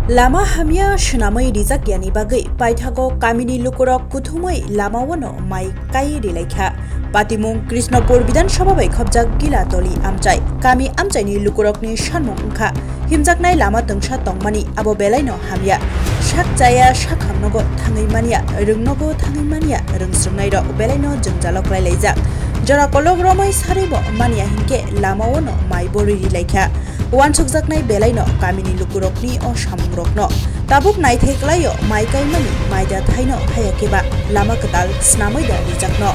Lama hamia shnamai rizak yani bagai paithago kamini lukurok kuthumai lama wano mai kai rilaikha patimung Krishnapur Bidhan Sabha bai khobjak gila toli amchai kami amchai ni lukurok ni shanmung ungkha himjaknai lama tungsa tongmani abo belaino hamia shak jaya shak hamnogo thangai mania rungnogo thangai mania rungsrungnai ro belaino jungjalok laijak jora kolog romai saribo mania hinke lama wano mai bori rilaikha wansukjaknai belaino kamini lukurokni o samrokno tabuk naithaiklayo mai kaimani maida thaino hayakeba lama katal snamai da rijakno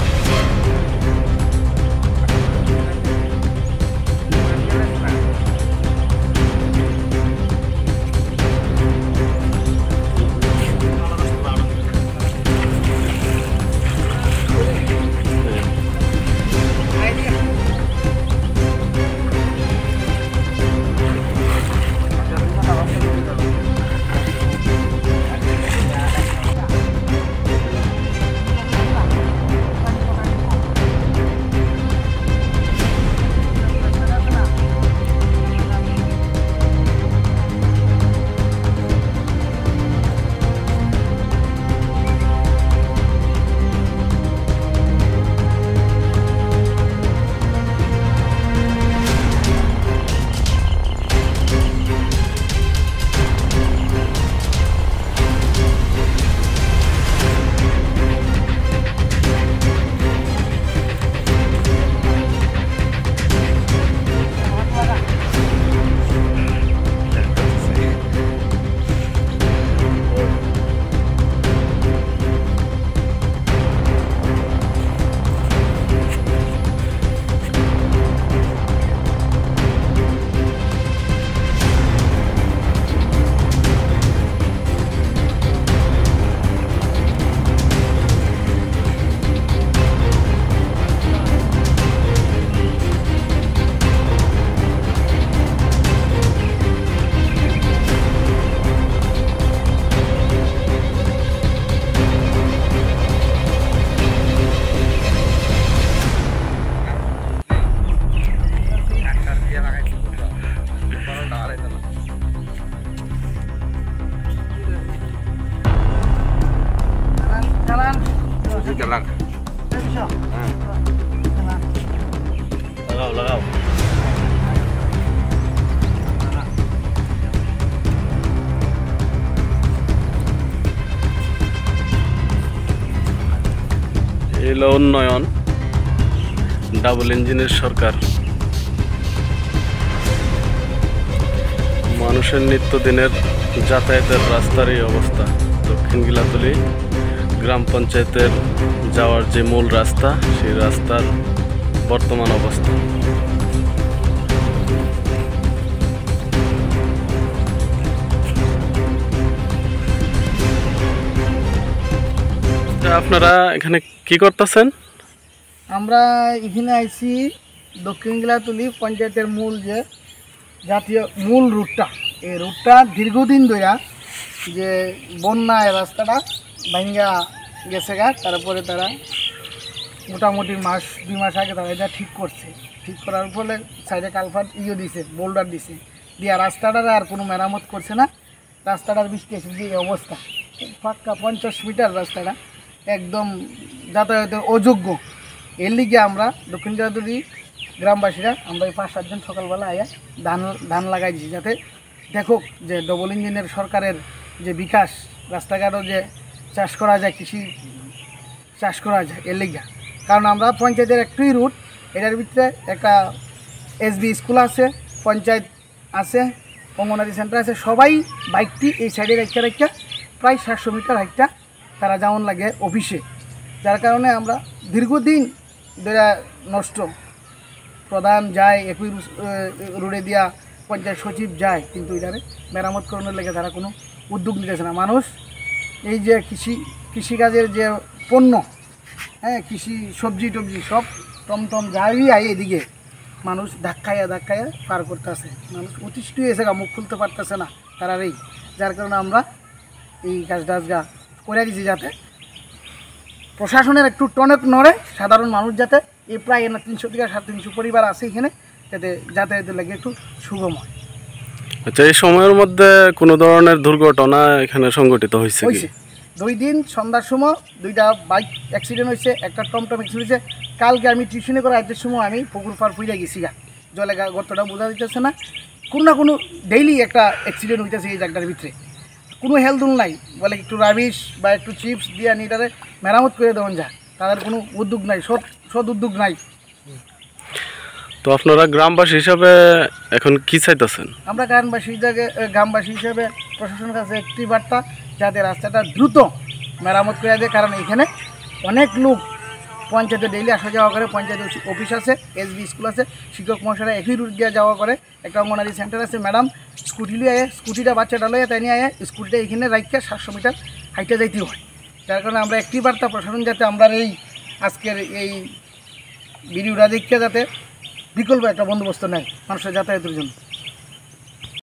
jalan. Lagaw. এলো উন্নয়ন double ইঞ্জিনের সরকার মানুষের নিত্যদিনের যাতায়াতের রাস্তার এই অবস্থা দক্ষিণ গিলাতলী গ্রাম পঞ্চায়েতের যাওয়ার যে মূল রাস্তা সেই রাস্তার বর্তমান অবস্থা আপনারা এখানে কি করতেছেন? আমরা এখানে আইছি দক্ষিণ গিলাতলী পঞ্চায়েতের মূল যে জাতীয় মূল রুটটা এই রুটটা দীর্ঘদিন ধরে যে বন্যায় রাস্তাটা ভাঙ্গা গেছে গা তারপরে তারা মোটামুটি দুই মাস আগে তারা এটা ঠিক করছে ঠিক করার ফলে সাইডে কালভার্ট দিছে বোল্ডার দিছে দিয়া রাস্তাটার আর কোনো মেরামত করছে না রাস্তাটার বৃষ্টি এসে যে অবস্থা পাক্কা 50 মিটার রাস্তাটা একদম যাতায়াতের অযোগ্য এর লিগে আমরা দক্ষিণ গিলাতলী গ্রামবাসীরা আমরা এই 5-7 জন সকালবেলা আয়া ধান লাগাই দিছি যাতে দেখো যে ডবল ইঞ্জিনের সরকারের যে বিকাশ রাস্তাঘাটও যে চাষ করা যায় কৃষি চাষ করা যায় এর লিগে কারণ আমরা পঞ্চায়েতের একটাই রুট এটার ভিতরে একটা এসবি স্কুল আছে পঞ্চায়েত আছে অঙ্গনারী সেন্টার আছে সবাই বাইকটি এই সাইডে রাখা প্রায় 700 মিটার হাইটটা তারা যেমন লাগে অফিসে যার কারণে আমরা দীর্ঘদিন ধরে নষ্ট প্রধান যায় একই রোডে দিয়া পঞ্চায়েত সচিব যায় কিন্তু এটারে মেরামত করানোর লেগে তারা কোনো উদ্যোগ নিতেছে না মানুষ এই যে কৃষিকাজের যে পণ্য হ্যাঁ কৃষি সবজি টবজি সব টমটম যাই আই এদিকে মানুষ ধাক্কাইয়া পার করতেছে মানুষ অতিষ্ঠ হয়েছে মুখ খুলতে পারতেছে না তারা এই যার কারণে আমরা এই গাছ করে দিয়েছি যাতে প্রশাসনের একটু টনক নড়ে সাধারণ মানুষ যাতে এই প্রায় 300 থেকে 350 পরিবার আছে এখানে যাতে যাতায়াতের লাগে একটু সুগম হয়। আচ্ছা, এই সময়ের মধ্যে কোনো ধরনের দুর্ঘটনা এখানে সংঘটিত হয়েছে কি? হয়েছে 2 দিন সন্ধ্যার সময় 2টা বাইক অ্যাক্সিডেন্ট হয়েছে, একটা টমটম অ্যাক্সিডেন্ট হয়েছে। কালকে আমি টিউশনে করে আজকের সময় আমি পুকুর পার ফুইরা গেছি গা, জলে গর্তটা বোঝা দিতেছে না। কোনো না কোনো ডেইলি একটা অ্যাক্সিডেন্ট হইতেছে এই জায়গাটার ভিতরে। কোনো হেলদুল নাই, বলে একটু রাবিশ বা একটু চিপস দিয়ে এটারে মেরামত করে দেওয়া যায়, তাদের কোনো উদ্যোগ নাই, সৎ উদ্যোগ নাই। তো আপনারা গ্রামবাসী হিসাবে এখন কি চাইতেছেন? আমরা গ্রামবাসী হিসেবে প্রশাসনের কাছে একটি বার্তা, যাতে রাস্তাটা দ্রুত মেরামত করে দেয়। কারণ এখানে অনেক লোক পঞ্চায়েতে ডেইলি আসা যাওয়া করে, পঞ্চায়েত অফিস আছে, এসবি স্কুল আছে, শিক্ষক মহাশয়রা একই রুট দিয়ে যাওয়া করে। একটা অঙ্গনারী সেন্টার আছে, ম্যাডাম স্কুটি লিয়ে আয়, স্কুটিটা বাচ্চাটা লইয়া তাই নিয়ে আয়, স্কুটিটা এখানে রাখিয়া 700 মিটার হাইটে যাইতে হয়। যার কারণে আমরা একটি বার্তা প্রশাসন, যাতে আমরা এই আজকের এই ভিডিওটা দেখিয়া যাতে বিকল্প একটা বন্দোবস্ত নেয় মানুষের যাতায়াতের জন্য।